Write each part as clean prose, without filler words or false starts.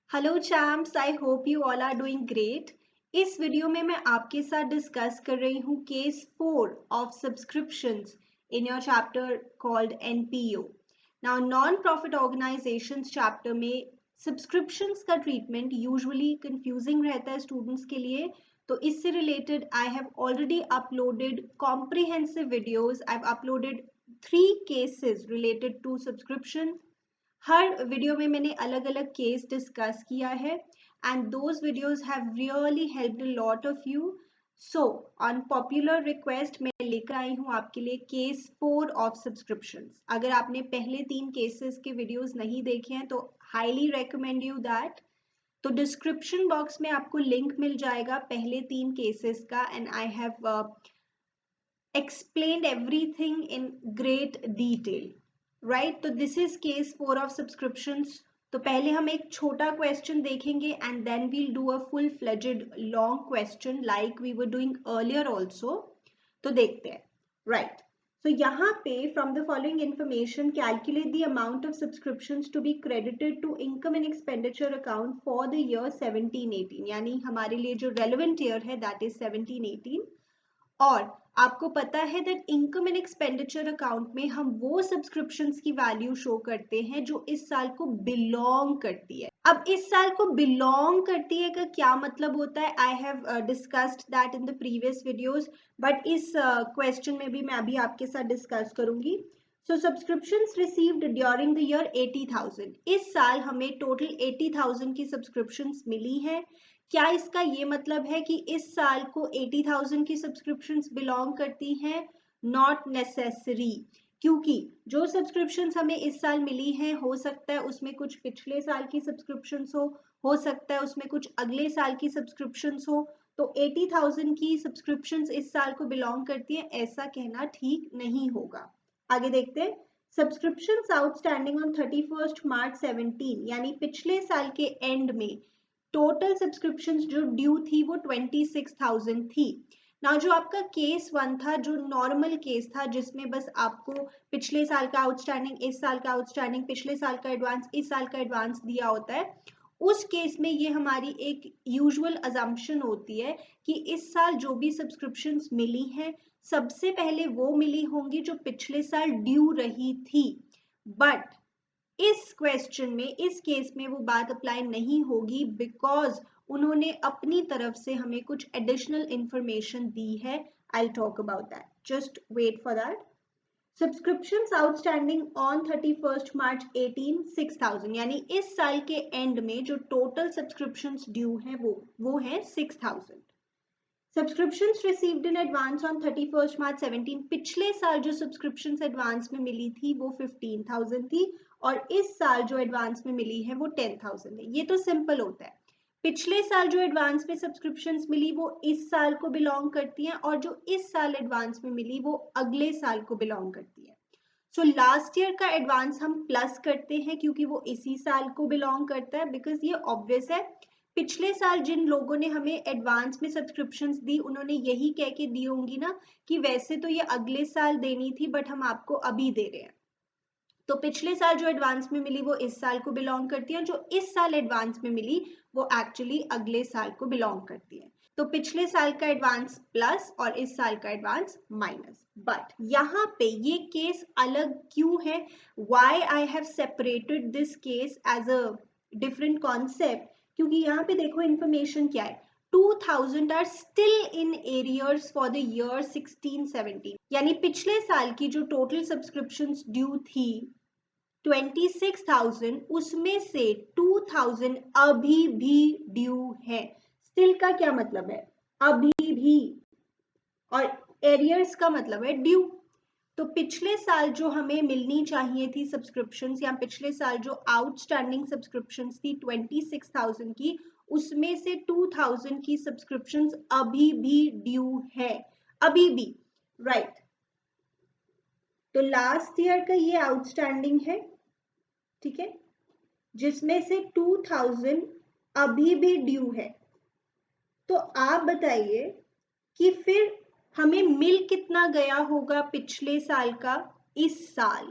Hello champs, I hope you all are doing great. इस video में मैं आपके साथ डिस्कस कर रही हूँ case 4 of subscriptions in your chapter called NPO. Now non profit organisations chapter में सब्सक्रिप्शंस का ट्रीटमेंट यूजुअली कंफ्यूजिंग रहता है स्टूडेंट्स के लिए। तो इससे related I have already uploaded comprehensive videos. I have uploaded 3 cases related to subscription. हर video में मैंने अलग अलग केस डिस्कस किया है and those videos have really helped a lot of you. So on popular request मैं लेकर आई हूँ आपके लिए केस 4 ऑफ सब्सक्रिप्शंस। अगर आपने पहले 3 केसेस के वीडियोस नहीं देखे हैं तो हाईली रेकमेंड यू दैट। तो डिस्क्रिप्शन बॉक्स में आपको लिंक मिल जाएगा पहले 3 केसेस का and I have explained everything in great detail, right? तो this is case 4 of subscriptions. तो पहले हम एक छोटा क्वेश्चन देखेंगे and then we'll do a full-fledged long question like we were doing earlier also. तो देखते हैं, right? So यहाँ पे from the following information calculate the amount of subscriptions to be credited to income and expenditure account for the year 17-18. यानी हमारे लिए जो relevant year है that is 17-18। और आपको पता है that income and expenditure account में हम वो सब्सक्रिप्शंस की वैल्यू शो करते हैं जो इस साल को बिलोंग करती है। अब इस साल को बिलोंग करती है का क्या मतलब होता है? I have discussed that in the previous videos, but इस क्वेश्चन में भी मैं अभी आपके साथ डिस्कस करूंगी। So subscriptions received during the year 80,000। इस साल हमें टोटल 80,000 की सब्सक्रिप्शंस मिली है। क्या इसका ये मतलब है कि इस साल को 80,000 की सब्सक्रिप्शंस बिलोंग करती हैं? नॉट नेसेसरी, क्योंकि जो सब्सक्रिप्शंस हमें इस साल मिली हैं हो सकता है उसमें कुछ पिछले साल की सब्सक्रिप्शंस हो सकता है उसमें कुछ अगले साल की सब्सक्रिप्शंस हो। तो 80,000 की सब्सक्रिप्शंस इस साल को बिलोंग करती हैं ऐसा कहना ठीक नहीं होगा। आगे देखते हैं। सब्सक्रिप्शंस आउटस्टैंडिंग ऑन 31 मार्च 17 यानी पिछले साल के एंड में टोटल सब्सक्रिप्शंस जो ड्यू थी वो 26,000 थी। ना जो आपका केस 1 था जो नॉर्मल केस था जिसमें बस आपको पिछले साल का आउटस्टैंडिंग, इस साल का आउटस्टैंडिंग, पिछले साल का एडवांस, इस साल का एडवांस दिया होता है। उस केस में ये हमारी एक यूजुअल अजम्पशन होती है कि इस साल जो भी सब्सक्रिप्शंस मिली हैं सबसे पहले वो मिली होंगी जो पिछले साल ड्यू रही थी। बट इस क्वेश्चन में, इस केस में वो बात अप्लाई नहीं होगी बिकॉज उन्होंने अपनी तरफ से हमें कुछ एडिशनल इंफॉर्मेशन दी है। I will talk about that, just wait for that. Subscriptions outstanding on 31 March 18 6,000 यानी इस साल के एंड में जो टोटल सब्सक्रिप्शंस ड्यू हैं वो है 6,000। Subscriptions received in advance on 31 March 17 पिछले साल जो सब्सक्रिप्शंस एडवांस में मिली थी वो 15,000 थी और इस साल जो एडवांस में मिली है वो 10,000 है। ये तो सिंपल होता है। पिछले साल जो एडवांस में सब्सक्रिप्शंस मिली वो इस साल को बिलोंग करती हैं और जो इस साल एडवांस में मिली वो अगले साल को बिलोंग करती है। सो लास्ट ईयर का एडवांस हम प्लस करते हैं क्योंकि वो इसी साल को बिलोंग करता है, बिकॉज ये ऑब्वियस है। पिछले साल जिन लोगों ने हमें एडवांस में सब्सक्रिप्शंस दी उन्होंने यही कह के दी होंगी ना कि वैसे तो ये अगले साल देनी थी बट हम आपको अभी दे रहे हैं। तो पिछले साल जो एडवांस में मिली वो इस साल को बिलोंग करती है, जो इस साल एडवांस में मिली वो एक्चुअली अगले साल को बिलोंग करती है। तो पिछले साल का एडवांस प्लस और इस साल का एडवांस माइनस। बट यहाँ पे ये केस अलग क्यों है? Why I have separated this case as a different concept? क्योंकि यहाँ पे देखो इंफॉर्मेशन क्या है। 2,000 are still in arrears for the year 16-17 यानी पिछले साल की जो टोटल सब्सक्रिप्शंस ड्यू थी 26,000 उसमें से 2,000 अभी भी ड्यू है। स्टिल का क्या मतलब है? अभी भी, और एरियर्स का मतलब है ड्यू। तो पिछले साल जो हमें मिलनी चाहिए थी सब्सक्रिप्शंस या पिछले साल जो आउटस्टैंडिंग सब्सक्रिप्शंस थी 26,000 की, उसमें से 2,000 की सब्सक्रिप्शंस अभी भी ड्यू है, अभी भी, राइट। तो लास्ट ईयर का ये आउटस्टैंडिंग है, ठीक है, जिसमें से 2,000 अभी भी ड्यू है। तो आप बताइए कि फिर हमें मिल कितना गया होगा पिछले साल का इस साल?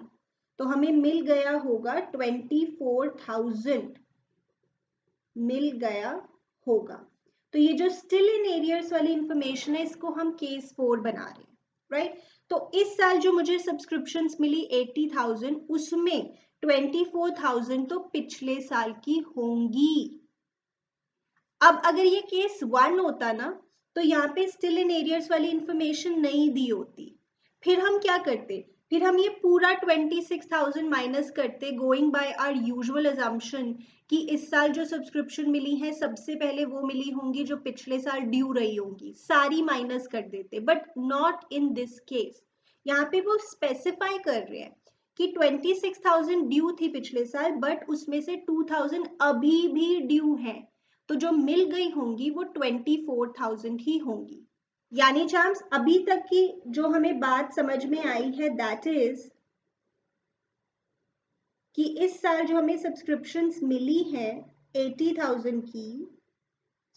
तो हमें मिल गया होगा 24,000, मिल गया होगा। तो ये जो स्टिल इन एरियर्स वाली इंफॉर्मेशन है इसको हम केस 4 बना रहे हैं, राइट। तो इस साल जो मुझे सब्सक्रिप्शंस मिली 80,000, उसमें 24,000 तो पिछले साल की होंगी। अब अगर ये केस 1 होता ना, तो यहाँ पे स्टिल इन एरियर्स वाली इंफॉर्मेशन नहीं दी होती। फिर हम क्या करते, फिर हम ये पूरा 26,000 माइनस करते, going by our usual assumption कि इस साल जो सब्सक्रिप्शन मिली है सबसे पहले वो मिली होंगी जो पिछले साल ड्यू रही होंगी, सारी माइनस कर देते। But not in this case. यहाँ पे वो स्पेसिफाई कर रहे हैं कि 26,000 ड्यू थी पिछले साल, बट उसमें से 2,000 अभी भी ड्यू है, तो जो मिल गई होंगी वो 24,000 ही होंगी। यानी चाम्स अभी तक की जो हमें बात समझ में आई है दैट इज कि इस साल जो हमें सब्सक्रिप्शंस मिली है 80,000 की,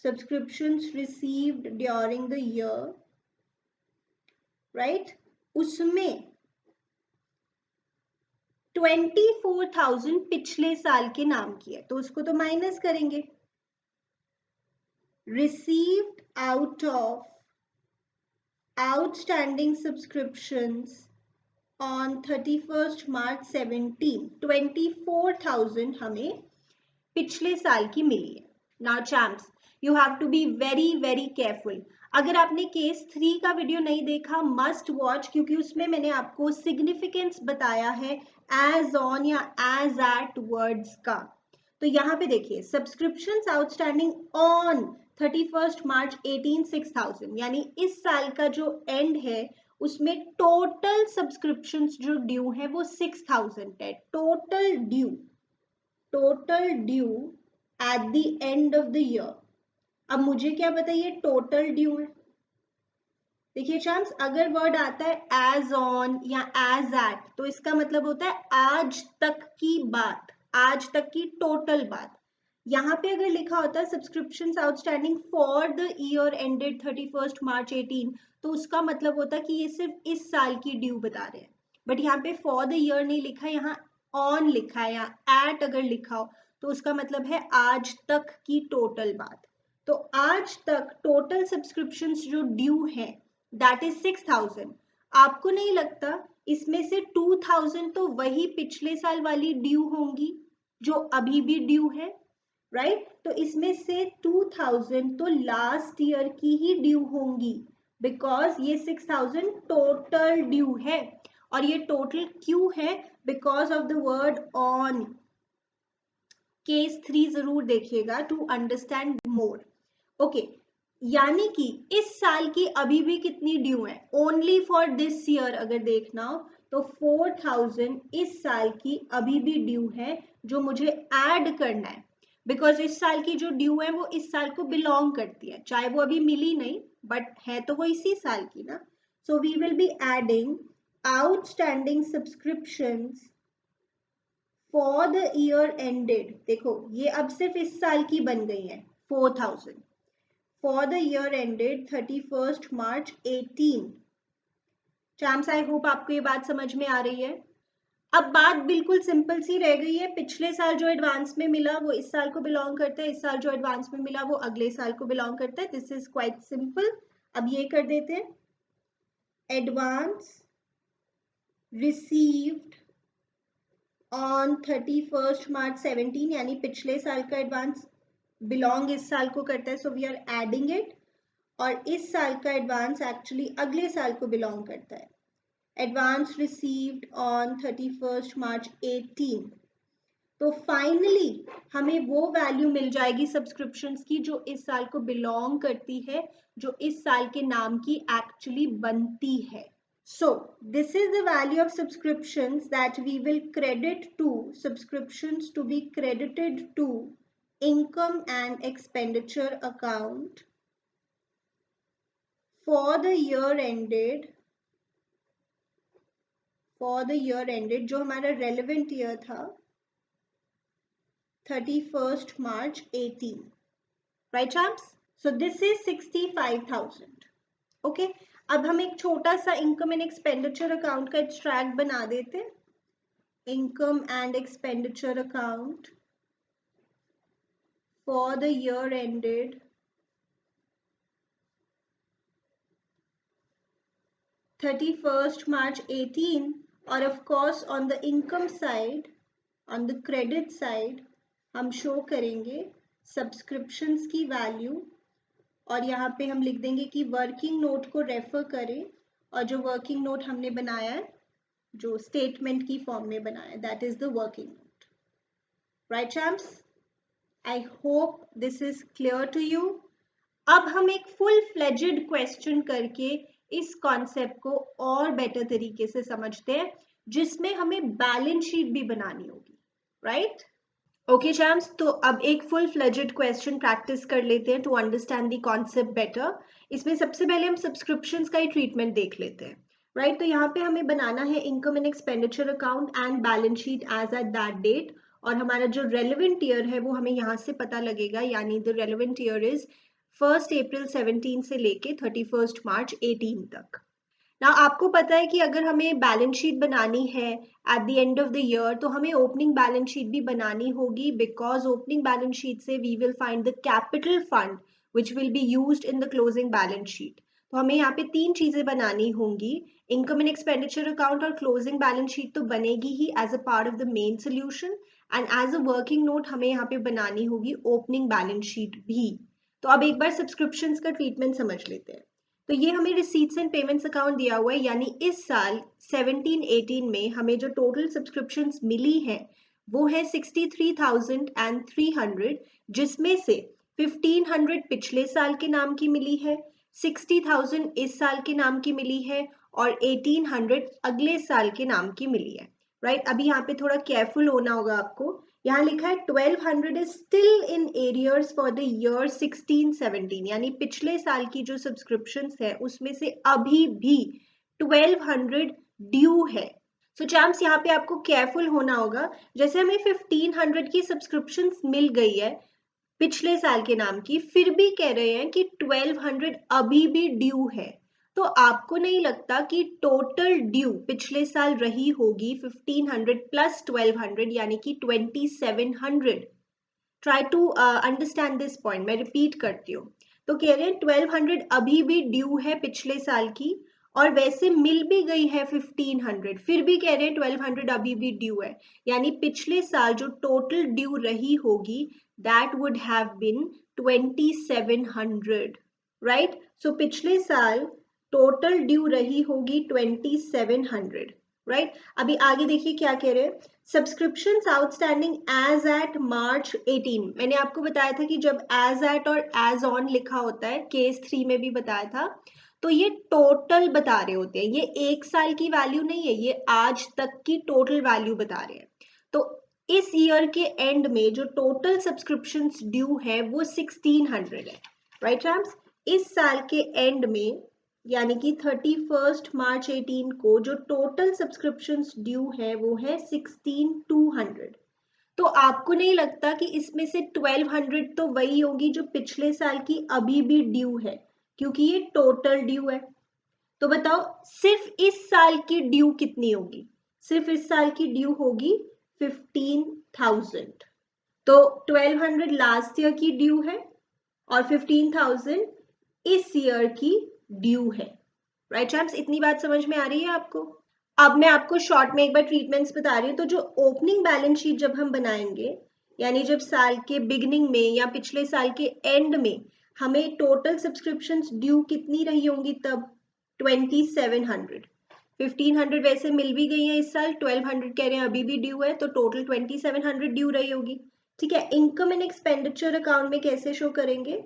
subscriptions received during the year, right, उसमें 24,000 पिछले साल के नाम की है, तो उसको तो माइनस करेंगे। Received out of outstanding subscriptions on 31st March 17, 24,000 हमें पिछले साल की मिली है। Now champs, you have to be very very careful. अगर आपने केस 3 का वीडियो नहीं देखा, मस्ट वॉच, क्योंकि उसमें मैंने आपको सिग्निफिकेंस बताया है एज ऑन या एज एट वर्ड्स का। तो यहाँ पे देखिए, सब्सक्रिप्शंस आउटस्टैंडिंग ऑन 31st मार्च 18, 6,000, यानी इस साल का जो एंड है उसमें टोटल सब्सक्रिप्शंस जो ड्यू है वो 6,000 है। Total due eight the end of the year. अब मुझे क्या बताइए, टोटल ड्यू है। देखिए चांस, अगर वर्ड आता है एज ऑन या एज एट, तो इसका मतलब होता है आज तक की बात, आज तक की टोटल बात। यहाँ पे अगर लिखा होता है subscriptions outstanding for the year ended 31st मार्च 18, तो उसका मतलब होता है कि ये सिर्फ इस साल की ड्यू बता रहे हैं। बट यहाँ पे फॉर द ईयर नहीं लिखा, यहाँ ऑन लिखा है या एट अगर लिखा हो तो उसका मतलब है आज तक की टोटल बात। तो आज तक टोटल सब्सक्रिप्शंस जो ड्यू है दैट इज 6,000। आपको नहीं लगता इसमें से 2,000 तो वही पिछले साल वाली ड्यू होंगी जो अभी भी ड्यू है, राइट? तो इसमें से 2,000 तो लास्ट ईयर की ही ड्यू होंगी, बिकॉज ये 6,000 टोटल ड्यू है। और ये टोटल क्यों है? Because of the word on. Case 3 जरूर देखिएगा टू अंडरस्टैंड मोर। ओके, यानी कि इस साल की अभी भी कितनी ड्यू है? ओनली फॉर दिस ईयर अगर देखना हो तो 4,000 इस साल की अभी भी ड्यू है जो मुझे ऐड करना है, बिकॉज इस साल की जो ड्यू है वो इस साल को बिलोंग करती है, चाहे वो अभी मिली नहीं बट है तो वो इसी साल की ना। So we will be adding outstanding subscriptions for the year ended. देखो ये अब सिर्फ इस साल की बन गई है 4,000 for the year ended 31st March 18। चैम्स, I hope आपको ये बात समझ में आ रही है। अब बात बिल्कुल सिंपल सी रह गई है, पिछले साल जो एडवांस में मिला वो इस साल को बिलोंग करता है, इस साल जो एडवांस में मिला वो अगले साल को बिलोंग करता है। This is quite simple. अब ये कर देते हैं, एडवांस रिसीव्ड ऑन 31st मार्च 17, यानी पिछले साल का एडवांस बिलोंग इस साल को करता है, so we are adding it. और इस साल का एडवांस एक्चुअली अगले साल को बिलोंग करता है। एडवांस रिसीव्ड ऑन 31st मार्च 18। तो फाइनली हमें वो वैल्यू मिल जाएगी सब्सक्रिप्शंस की जो इस साल को बिलोंग करती है, जो इस साल के नाम की एक्चुअली बनती है। So this is the value of subscriptions that we will credit to, subscriptions to be credited to income and expenditure account for the year ended, जो हमारा relevant year था 31st March 18, right champs? So this is 65,000. Okay, अब हम एक छोटा सा income and expenditure account का extract बना देते हैं। Income and expenditure account for the year ended 31st March 18, और of course on the income side, on the credit side हम शो करेंगे सब्सक्रिप्शंस की वैल्यू, और यहाँ पे हम लिख देंगे कि वर्किंग नोट को रेफर करें, और जो वर्किंग नोट हमने बनाया है, जो स्टेटमेंट की फॉर्म में बनाया है, that is the working note. Right champs, I hope this is clear to you. अब हम एक फुल फ्लेजेड क्वेश्चन करके इस कॉन्सेप्ट को और बेटर तरीके से समझते हैं, जिसमें हमें बैलेंस शीट भी बनानी होगी. राइट? ओके चैम्प्स, तो अब एक फुल फ्लेजेड क्वेश्चन प्रैक्टिस कर लेते हैं to understand the concept better. इसमें सबसे पहले हम सब्सक्रिप्शंस का ही ट्रीटमेंट देख लेते हैं. राइट? तो यहाँ पे हमें बनाना है income and expenditure account and balance sheet as at that date, और हमारा जो रेलेवेंट ईयर है वो हमें यहाँ से पता लगेगा, यानी द रेलेवेंट ईयर इज 1 अप्रैल 17 से लेके 31 मार्च 18 तक. ना आपको पता है कि अगर हमें बैलेंस शीट बनानी है at the end of the year, तो हमें ओपनिंग बैलेंस शीट भी बनानी होगी, बिकॉज ओपनिंग बैलेंस शीट से we will find the capital fund which will be used in the closing balance sheet. तो हमें यहाँ पे 3 चीजें बनानी होंगी. इनकम एंड एक्सपेंडिचर अकाउंट और क्लोजिंग बैलेंस शीट तो बनेगी ही as a part of the main solution, and as a working note हमें यहाँ पे बनानी होगी ओपनिंग बैलेंस शीट भी. तो अब एक बार सब्सक्रिप्शंस का ट्रीटमेंट समझ लेते हैं. तो ये हमें रिसीट्स एंड पेमेंट्स अकाउंट दिया हुआ है, यानी इस साल 17-18 में हमें जो टोटल सब्सक्रिप्शंस मिली है वो है 63,300, जिसमें से 1,500 पिछले साल के नाम की मिली है, 60,000 इस साल के नाम की मिली है, और 1,800 अगले साल के नाम की मिली है. राइट? अभी यहाँ पे थोड़ा केयरफुल होना होगा आपको. यहाँ लिखा है 1200 is still in arrears for the year 16-17, यानी पिछले साल की जो सब्सक्रिप्शंस है उसमें से अभी भी 1200 ड्यू है. सो चैम्प्स, यहाँ पे आपको केयरफुल होना होगा. जैसे हमें 1500 की सब्सक्रिप्शंस मिल गई है पिछले साल के नाम की, फिर भी कह रहे हैं कि 1200 अभी भी ड्यू है. तो आपको नहीं लगता कि टोटल ड्यू पिछले साल रही होगी 1500 प्लस 1200, यानी कि 2700? Try to understand this point. मैं रिपीट करती हूँ. तो कह रहे हैं 1200 अभी भी ड्यू है पिछले साल की, और वैसे मिल भी गई है 1500, फिर भी कह रहे हैं 1200 अभी भी ड्यू है, यानी पिछले साल जो टोटल ड्यू रही होगी that would have been 2700. Right? सो पिछले साल टोटल ड्यू रही होगी 2700. राइट? अभी आगे देखिए क्या कह रहे हैं. Subscriptions outstanding as at March 18. मैंने आपको बताया था कि जब एज एट और एज ऑन लिखा होता है, केस 3 में भी बताया था, तो ये टोटल बता रहे होते हैं. ये एक साल की वैल्यू नहीं है, ये आज तक की टोटल वैल्यू बता रहे हैं. तो इस ईयर के एंड में जो टोटल सब्सक्रिप्शंस ड्यू है वो 1600 है. Right champs? इस साल के एंड में, यानी कि 31 मार्च 18 को जो टोटल सब्सक्रिप्शंस ड्यू है वो है 16,200. तो आपको नहीं लगता कि इसमें से 1200 तो वही होगी जो पिछले साल की अभी भी ड्यू है, क्योंकि ये टोटल ड्यू है. तो बताओ सिर्फ इस साल की ड्यू कितनी होगी? सिर्फ इस साल की ड्यू होगी 15,000. तो 1200 लास्ट ईयर की ड्यू है, और 15,000 इस ईयर की ड्यू है. राइट चैम्प्स, इतनी बात समझ में आ रही है आपको? अब मैं आपको शॉर्ट में एक बार ट्रीटमेंट्स बता रही हूँ. तो जो ओपनिंग बैलेंस शीट जब हम बनाएंगे, यानी जब साल के बिगिनिंग में या पिछले साल के एंड में हमें टोटल सब्सक्रिप्शंस ड्यू कितनी रही होंगी, तब 2700. 1500 वैसे मिल भी गई है इस साल, 1200 कह रहे हैं अभी भी ड्यू है, तो टोटल 2700 ड्यू रही होगी. ठीक है? इनकम एंड एक्सपेंडिचर अकाउंट में कैसे शो करेंगे?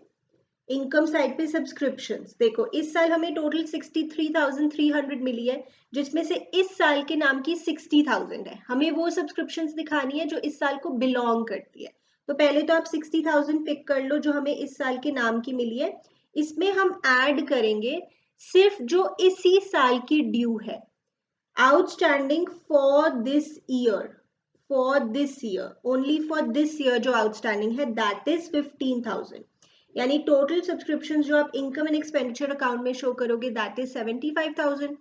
इनकम साइड पे सब्सक्रिप्शंस देखो, इस साल हमें टोटल 63,300 मिली है, जिसमें से इस साल के नाम की 60,000 है. हमें वो सब्सक्रिप्शंस दिखानी है जो इस साल को बिलोंग करती है. तो पहले तो आप 60,000 पिक कर लो जो हमें इस साल के नाम की मिली है. इसमें हम ऐड करेंगे सिर्फ जो इसी साल की ड्यू है, outstanding for this year, only for this year जो आउटस्टैंडिंग है, दैट इज 15,000. यानी टोटल सब्सक्रिप्शन जो आप इनकम एंड एक्सपेंडिचर अकाउंट में शो करोगे दैट इज 75,000.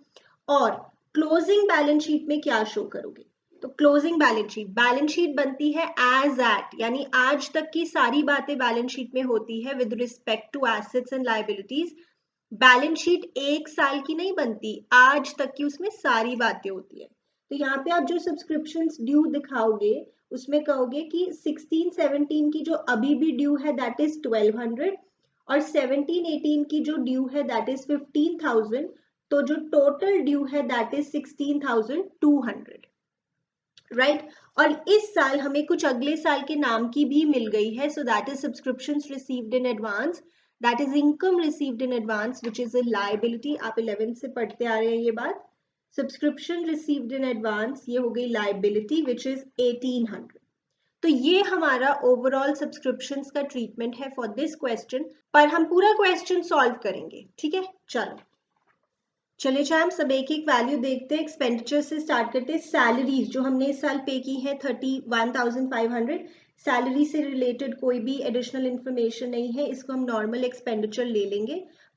और क्लोजिंग बैलेंस शीट में क्या शो करोगे? तो क्लोजिंग बैलेंस शीट बनती है एज एट, यानी आज तक की सारी बातें बैलेंस शीट में होती है with respect to assets and liabilities. Balance sheet एक साल की नहीं बनती, आज तक की उसमें सारी बातें होती है। तो यहाँ पे आप जो सब्सक्रिप्शंस ड्यू दिखाओगे उसमें कहोगे कि 16-17 की जो अभी भी ड्यू है दैट इज 1200, और 17-18 की जो ड्यू है दैट इज 15,000। तो जो टोटल ड्यू है दैट इज 16,200, राइट। और इस साल हमें कुछ अगले साल के नाम की भी मिल गई है, so that is subscriptions received in advance, that is income received in advance which is a liability. आप 11th से पढ़ते आ रहे हैं ये बात। सब्सक्रिप्शन रिसीव्ड इन एडवांस ये हो गई लायबिलिटी विच इज 1800। तो ये हमारा ओवरऑल सब्सक्रिप्शंस का ट्रीटमेंट है फॉर दिस क्वेश्चन, पर हम पूरा क्वेश्चन सॉल्व करेंगे, ठीक है। चलो चले जाए हम सब एक एक वैल्यू देखते हैं। एक्सपेंडिचर से स्टार्ट करते हैं। सैलरीज जो हमने इस साल पे की है 31,500, सैलरी से रिलेटेड कोई भी एडिशनल इंफॉर्मेशन नहीं है, इसको हम नॉर्मल एक्सपेंडिचर ले लेंगे।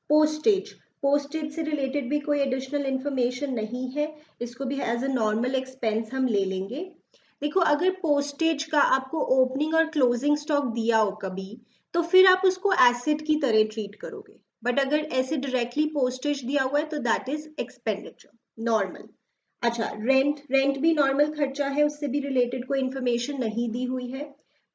पोस्टेज, पोस्टेज से रिलेटेड भी कोई एडिशनल इंफॉर्मेशन नहीं है, इसको भी एज अ नॉर्मल एक्सपेंस हम ले लेंगे। देखो अगर पोस्टेज का आपको ओपनिंग और क्लोजिंग स्टॉक दिया हो कभी, तो फिर आप उसको एसेट की तरह ट्रीट करोगे, बट अगर ऐसे डायरेक्टली पोस्टेज दिया हुआ है तो दैट इज एक्सपेंडिचर, नॉर्मल। अच्छा, रेंट, रेंट भी नॉर्मल खर्चा है, उससे भी रिलेटेड कोई इंफॉर्मेशन नहीं दी हुई है।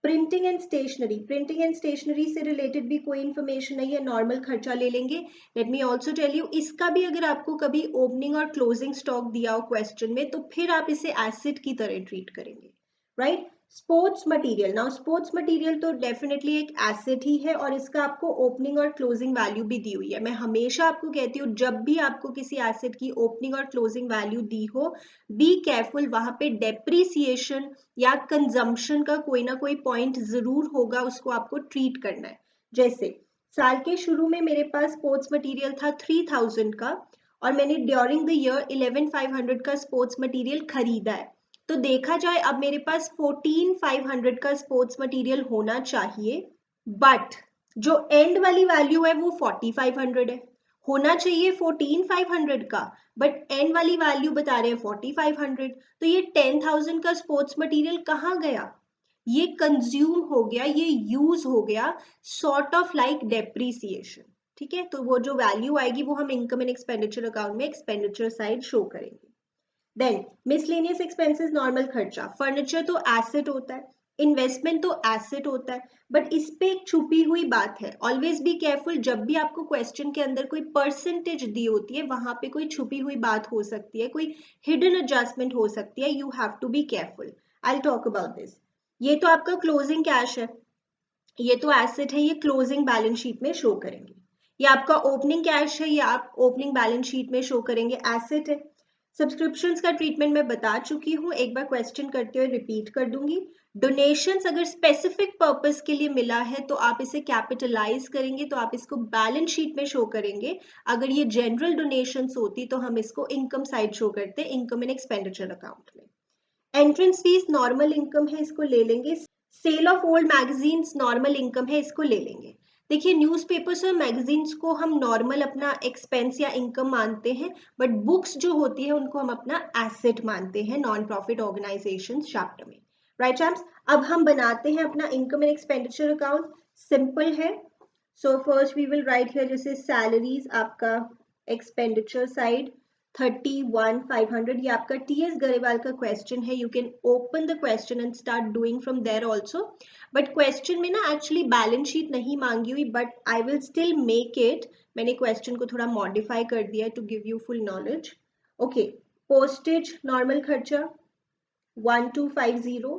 Printing and stationery, printing and stationery से रिलेटेड भी कोई इंफॉर्मेशन नहीं है, नॉर्मल खर्चा ले लेंगे। Let me also tell you, इसका भी अगर आपको कभी ओपनिंग और क्लोजिंग स्टॉक दिया हो क्वेश्चन में तो फिर आप इसे एसेट की तरह ट्रीट करेंगे, right. Sports material, now sports material तो डेफिनेटली एक एसेट ही है, और इसका आपको ओपनिंग और क्लोजिंग वैल्यू भी दी हुई है। मैं हमेशा आपको कहती हूँ जब भी आपको किसी एसेट की ओपनिंग और क्लोजिंग वैल्यू दी हो, बी केयरफुल, वहां पे डेप्रीसिएशन या कंजम्पशन का कोई ना कोई पॉइंट जरूर होगा, उसको आपको ट्रीट करना है। जैसे साल के शुरू में मेरे पास स्पोर्ट्स मटेरियल था 3,000 का, और मैंने ड्यूरिंग द ईयर 11,500 का स्पोर्ट्स मटेरियल खरीदा है, तो देखा जाए अब मेरे पास 14,500 का स्पोर्ट्स मटेरियल होना चाहिए, बट जो एंड वाली वैल्यू है वो 4,500 है। होना चाहिए 14,500 का, बट एंड वाली वैल्यू बता रहे हैं 4,500, तो ये 10,000 का स्पोर्ट्स मटेरियल कहाँ गया? ये कंज्यूम हो गया, ये यूज हो गया, सॉर्ट ऑफ लाइक डेप्रीसिएशन, ठीक है। तो वो जो वैल्यू आएगी वो हम इनकम एंड एक्सपेंडिचर अकाउंट में एक्सपेंडिचर साइड शो करेंगे। देन मिसलेनियस एक्सपेंसेस, नॉर्मल खर्चा। फर्नीचर तो एसेट होता है, इन्वेस्टमेंट तो एसेट होता है, बट इस पे एक छुपी हुई बात है। ऑलवेज बी केयरफुल, जब भी आपको क्वेश्चन के अंदर कोई परसेंटेज दी होती है वहां पे कोई छुपी हुई बात हो सकती है, कोई हिडन एडजस्टमेंट हो सकती है, you have to be careful. I talk about this. ये तो आपका क्लोजिंग कैश है, ये तो एसेट है, ये क्लोजिंग बैलेंस शीट में शो करेंगे। ये आपका ओपनिंग कैश है, ये आप ओपनिंग बैलेंस शीट में शो करेंगे, एसेट है। सब्सक्रिप्शंस का ट्रीटमेंट मैं बता चुकी हूँ, एक बार क्वेश्चन करते हुए रिपीट कर दूंगी। डोनेशंस अगर स्पेसिफिक पर्पस के लिए मिला है तो आप इसे कैपिटलाइज करेंगे, तो आप इसको बैलेंस शीट में शो करेंगे। अगर ये जनरल डोनेशंस होती तो हम इसको इनकम साइड शो करते, इनकम एंड एक्सपेंडिचर अकाउंट में। एंट्रेंस फीस नॉर्मल इनकम है, इसको ले लेंगे। Sale of old magazines normal income है, इसको ले लेंगे। देखिए न्यूज़पेपर्स और मैगजीन्स को हम नॉर्मल अपना एक्सपेंस या इनकम मानते हैं, बट बुक्स जो होती है उनको हम अपना एसेट मानते हैं नॉन प्रॉफिट ऑर्गेनाइजेशन चैप्टर में, राइट चैम्प्स। अब हम बनाते हैं अपना income and expenditure account, simple है। So first we will write here जैसे सैलरीज, आपका एक्सपेंडिचर साइड 31,500, ये आपका टीएस गरेवाल का क्वेश्चन है। You can open the question and start doing from there also, but question में ना एक्चुअली बैलेंस शीट नहीं मांगी हुई, but I will still make it. मैंने क्वेश्चन को थोड़ा मॉडिफाई कर दिया to give you full knowledge. Okay, postage normal खर्चा 1,250,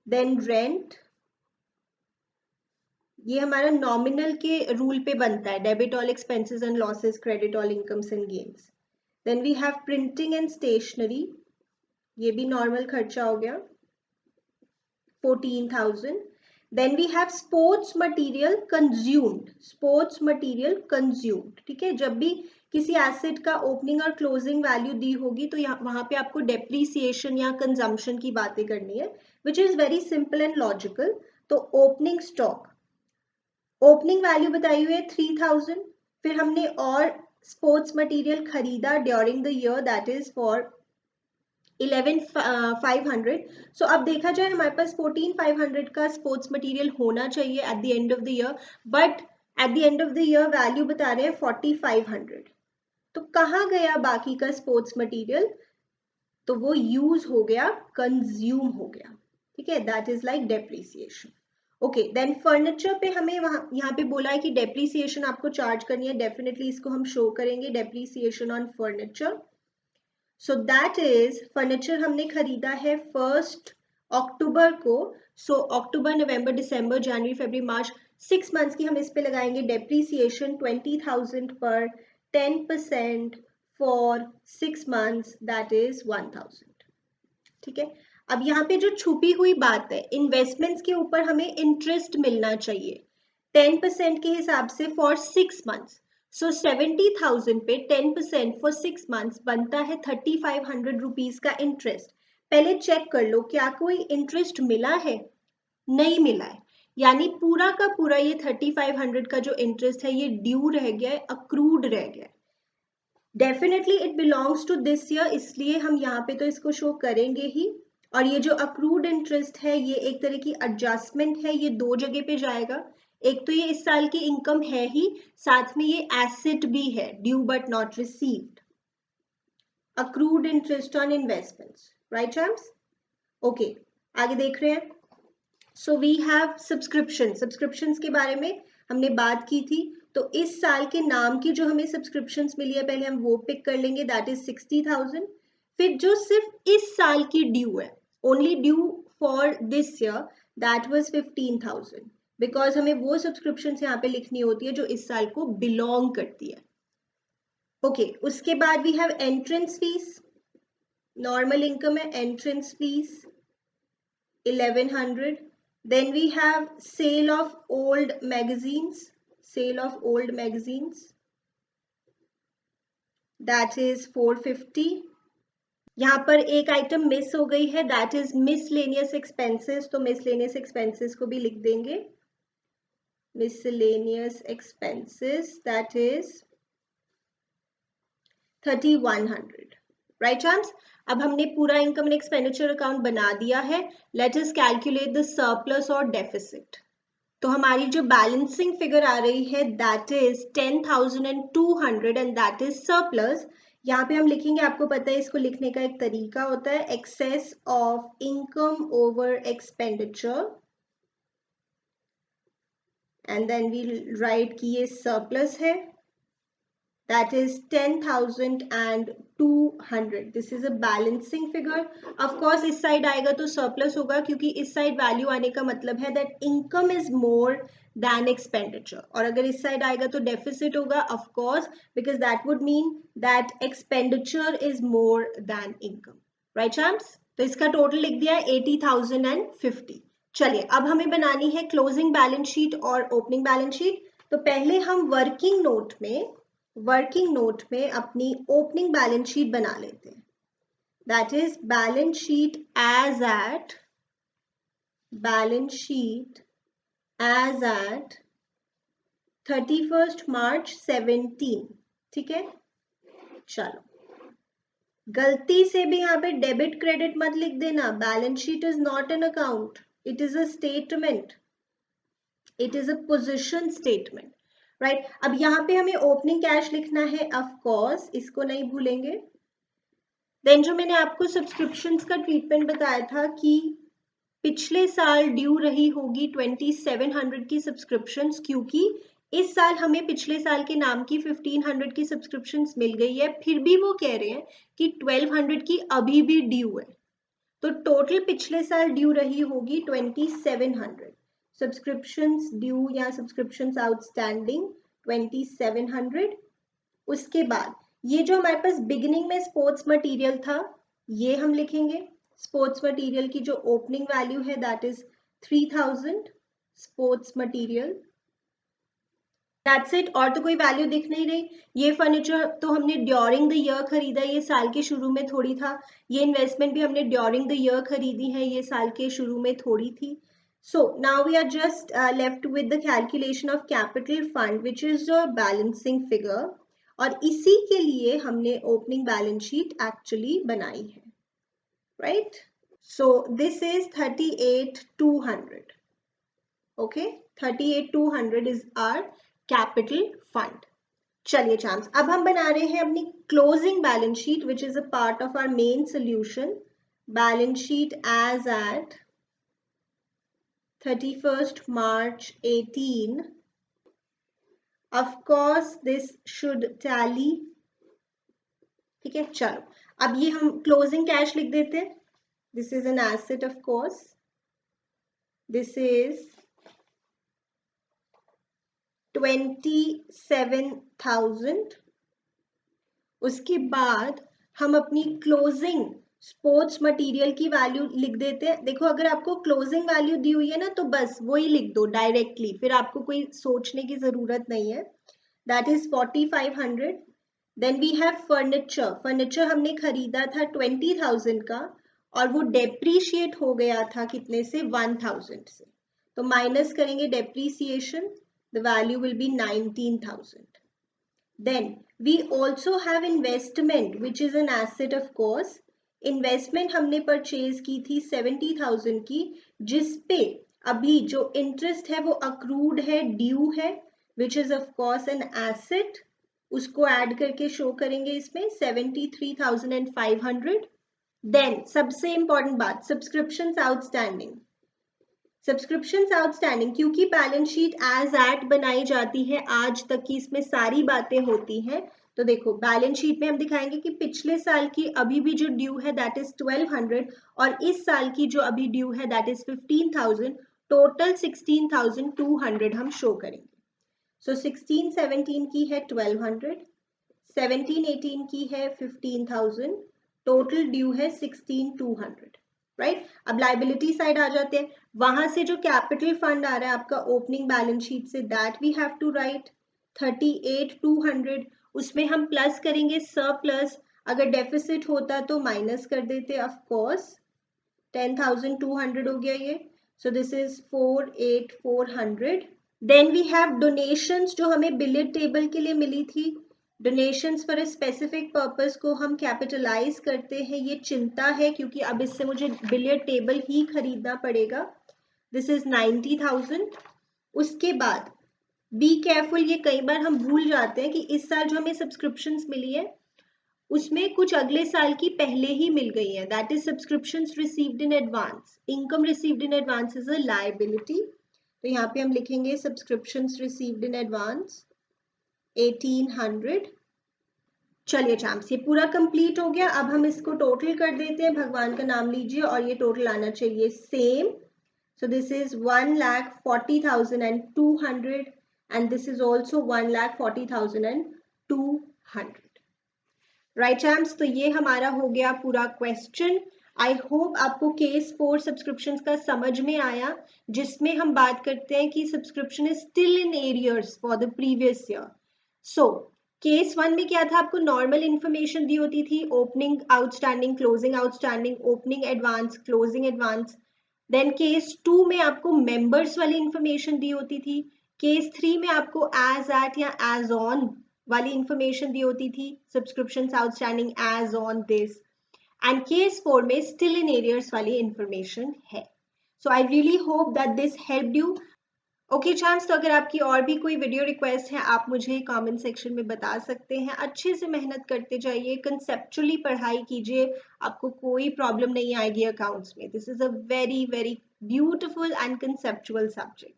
देन रेंट, ये हमारा नॉमिनल के रूल पे बनता है, debit all expenses and losses, credit all incomes and gains. Then we have printing and stationery, ये भी नॉर्मल खर्चा हो गया 14,000। Then we have sports material consumed, sports material consumed, ठीक है। जब भी किसी एसेट का ओपनिंग और क्लोजिंग वैल्यू दी होगी तो यहाँ वहां पे आपको डेप्रीसिएशन या कंजम्पशन की बातें करनी है, which is very simple and logical. तो ओपनिंग स्टॉक, ओपनिंग वैल्यू बताई हुई है 3,000, फिर हमने और स्पोर्ट्स मटेरियल खरीदा during the year that is for 11,500। सो अब देखा जाए हमारे पास 14,500 का स्पोर्ट्स मटेरियल होना चाहिए eight the end of the year, but at the end of the year value बता रहे हैं 4,500। तो कहाँ गया बाकी का स्पोर्ट्स मटेरियल? तो वो यूज हो गया, कंज्यूम हो गया, ठीक है, that is like depreciation. Okay, then furniture पे हमें यहाँ पे बोला है कि डेप्रिसिएशन आपको चार्ज करनी है, डेफिनेटली इसको हम शो करेंगे, depreciation on furniture. So that is furniture हमने खरीदा है 1 अक्टूबर को, सो अक्टूबर नवंबर दिसंबर जनवरी फरवरी मार्च 6 मंथ्स की हम इस पे लगाएंगे डेप्रिसिएशन 20,000 पर 10% फॉर 6 मंथ्स, दैट इज 1,000। ठीक है, अब यहाँ पे जो छुपी हुई बात है, इन्वेस्टमेंट्स के ऊपर हमें इंटरेस्ट मिलना चाहिए 10% के हिसाब से फॉर 6 मंथ्स। सो 70,000 पे 10% फॉर 6 मंथ्स बनता है 3,500 रुपीज का इंटरेस्ट। पहले चेक कर लो क्या कोई इंटरेस्ट मिला है, नहीं मिला है, यानी पूरा का पूरा ये 3,500 का जो इंटरेस्ट है ये ड्यू रह गया है, अक्रूड रह गया है। Definitely it belongs to this year, इसलिए हम यहाँ पे तो इसको शो करेंगे ही। और ये जो अक्रूड इंटरेस्ट है ये एक तरह की एडजस्टमेंट है, ये दो जगह पे जाएगा। एक तो ये इस साल की इनकम है ही, साथ में ये एसेट भी है, due but not received, accrued interest on investments, right champs? Okay, आगे देख रहे हैं। सो वी हैव सब्सक्रिप्शंस के बारे में हमने बात की थी, तो इस साल के नाम की जो हमें सब्सक्रिप्शंस मिली है पहले हम वो पिक कर लेंगे, दैट इज 60,000। फिर जो सिर्फ इस साल की ड्यू है, only due for this year, that was 15,000, because हमें वो सब्सक्रिप्शंस यहाँ पे लिखनी होती है जो इस साल को बिलोंग करती है। ओके, उसके बाद we have entrance fees, normal income है, entrance fees 1100. Then we have sale of old magazines, that is 450. यहाँ पर एक आइटम मिस हो गई है, दैट इज मिसलेनियस एक्सपेंसेस, तो मिसलेनियस एक्सपेंसेस को भी लिख देंगे, miscellaneous expenses that is 3,100, right champs? अब हमने पूरा इनकम एंड एक्सपेंडिचर अकाउंट बना दिया है, let us calculate the surplus और डेफिसिट। तो हमारी जो बैलेंसिंग फिगर आ रही है that is 10,200 and that is surplus. यहाँ पे हम लिखेंगे, आपको पता है इसको लिखने का एक तरीका होता है, excess of income over expenditure, and then we write कि ये सरप्लस है, that is 10,200. This is a balancing figure. Of course इस साइड आएगा तो surplus होगा, क्योंकि इस साइड वैल्यू आने का मतलब है that income is more than expenditure, और अगर इस साइड आएगा तो deficit होगा, of course, because that would mean that expenditure is more than income, right champs? तो इसका टोटल लिख दिया है 80,050. चलिए अब हमें बनानी है क्लोजिंग बैलेंस शीट और ओपनिंग बैलेंस शीट। तो पहले हम वर्किंग नोट में अपनी ओपनिंग बैलेंस शीट बना लेते हैं, that is balance sheet as at 31 March 17, ठीक है। चलो, गलती से भी यहाँ पे डेबिट क्रेडिट मत लिख देना, balance sheet is not an account, it is a statement, it is a position statement, right? अब यहाँ पे हमें ओपनिंग कैश लिखना है, ऑफ कोर्स इसको नहीं भूलेंगे। देन जो मैंने आपको सब्सक्रिप्शंस का ट्रीटमेंट बताया था कि पिछले साल ड्यू रही होगी 2,700 की सब्सक्रिप्शंस, क्योंकि इस साल हमें पिछले साल के नाम की 1,500 की सब्सक्रिप्शंस मिल गई है, फिर भी वो कह रहे हैं कि 1,200 की अभी भी ड्यू है, तो टोटल पिछले साल ड्यू रही होगी 2,700, सब्सक्रिप्शंस ड्यू या सब्सक्रिप्शंस आउटस्टैंडिंग 2,700। उसके बाद ये जो हमारे पास बिगिनिंग में स्पोर्ट्स मटेरियल था ये हम लिखेंगे, स्पोर्ट्स मटेरियल की जो ओपनिंग वैल्यू है that is 3,000 sports material, that's it, और तो कोई वैल्यू दिख नहीं रही। ये फर्नीचर तो हमने ड्यूरिंग द ईयर खरीदा, ये साल के शुरू में थोड़ी था, ये इन्वेस्टमेंट भी हमने ड्यूरिंग द ईयर खरीदी है, ये साल के शुरू में थोड़ी थी। So now we are just left with the calculation of capital fund which is the balancing figure, और इसी के लिए हमने ओपनिंग बैलेंस शीट एक्चुअली बनाई है। right? So this is 38,200. Okay, 38,200 is our capital fund. चलिए चैम्प्स, अब हम बना रहे हैं अपनी closing balance sheet which is a part of our main solution. Balance sheet as at 31st March 18. Of course this should tally. ठीक है, चलो अब ये हम क्लोजिंग कैश लिख देते हैं. This is an asset of course. This is 27,000. उसके बाद हम अपनी क्लोजिंग स्पोर्ट्स मटेरियल की वैल्यू लिख देते हैं. देखो अगर आपको क्लोजिंग वैल्यू दी हुई है ना तो बस वही लिख दो डायरेक्टली, फिर आपको कोई सोचने की जरूरत नहीं है. That is 4,500. Then we have furniture. Furniture हमने खरीदा था 20,000 का और वो डेप्रीशिएट हो गया था कितने से, 1,000 से. तो माइनस करेंगे depreciation, the value will be 19,000. Then we also have investment which is an asset of course. Investment हमने परचेज की थी 70,000 की, जिसपे अभी जो इंटरेस्ट है वो अक्रूड है, ड्यू है, which is of course an asset. उसको ऐड करके शो करेंगे इसमें 73,500. Then सबसे इंपॉर्टेंट बात, सब्सक्रिप्शंस आउटस्टैंडिंग. सब्सक्रिप्शंस आउटस्टैंडिंग क्योंकि बैलेंस शीट एज एट बनाई जाती है, आज तक की इसमें सारी बातें होती हैं. तो देखो बैलेंस शीट में हम दिखाएंगे कि पिछले साल की अभी भी जो ड्यू है दैट इज 1,200 और इस साल की जो अभी ड्यू है दैट इज 15,000. टोटल 16,200 हम शो करेंगे. सो 16-17 की है 1,200, 17-18 की है 15,000, टोटल ड्यू है 16,200. राइट, अब लाइबिलिटी साइड आ जाते हैं. वहां से जो कैपिटल फंड आ रहा है आपका ओपनिंग बैलेंस शीट से, that we have to write 38,200. उसमें हम प्लस करेंगे सरप्लस, अगर डेफिसिट होता तो माइनस कर देते ऑफ कोर्स. 10,200 हो गया ये. So this is 48,400. Then we have donations जो हमें बिलियर्ड टेबल के लिए मिली थी. Donations for a specific purpose को हम कैपिटलाइज करते हैं. ये चिंता है क्योंकि अब इससे मुझे बिलियर्ड टेबल ही खरीदना पड़ेगा. This is 90,000. उसके बाद बी केयरफुल, ये कई बार हम भूल जाते हैं कि इस साल जो हमें सब्सक्रिप्शंस मिली है उसमें कुछ अगले साल की पहले ही मिल गई है. That is subscriptions received in advance. Income received in advance is a liability. तो यहाँ पे हम लिखेंगे सब्सक्रिप्शंस रिसीव्ड इन एडवांस 1,800. चलिए चैम्प्स, ये पूरा कंप्लीट हो गया. अब हम इसको टोटल कर देते हैं. भगवान का नाम लीजिए और ये टोटल आना चाहिए same. So this is 1,40,200 and this is also 1,40,200. Right champs, तो ये हमारा हो गया पूरा क्वेश्चन. आई होप आपको केस 4 सब्सक्रिप्शन का समझ में आया, जिसमें हम बात करते हैं कि subscription is still in arrears for the previous year. So case 1 में क्या था, आपको नॉर्मल इंफॉर्मेशन दी होती थी, opening outstanding, closing outstanding, opening advance, closing advance. Then case 2 में आपको मेंबर्स वाली इंफॉर्मेशन दी होती थी. केस 3 में आपको एज एट या एज ऑन वाली इंफॉर्मेशन दी होती थी, subscriptions outstanding as on this. And case 4 में स्टिल इन एरियर्स वाली इंफॉर्मेशन है. So I really hope that this helped you. Okay champs, तो अगर आपकी और भी कोई वीडियो रिक्वेस्ट है आप मुझे कमेंट सेक्शन में बता सकते हैं. अच्छे से मेहनत करते जाइए, कंसेप्चुअली पढ़ाई कीजिए, आपको कोई प्रॉब्लम नहीं आएगी अकाउंट्स में. This is a very very beautiful and conceptual subject.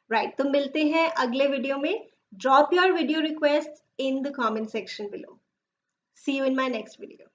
Right, तो मिलते हैं अगले वीडियो में. Drop your video requests in the comment section below. See you in my next video.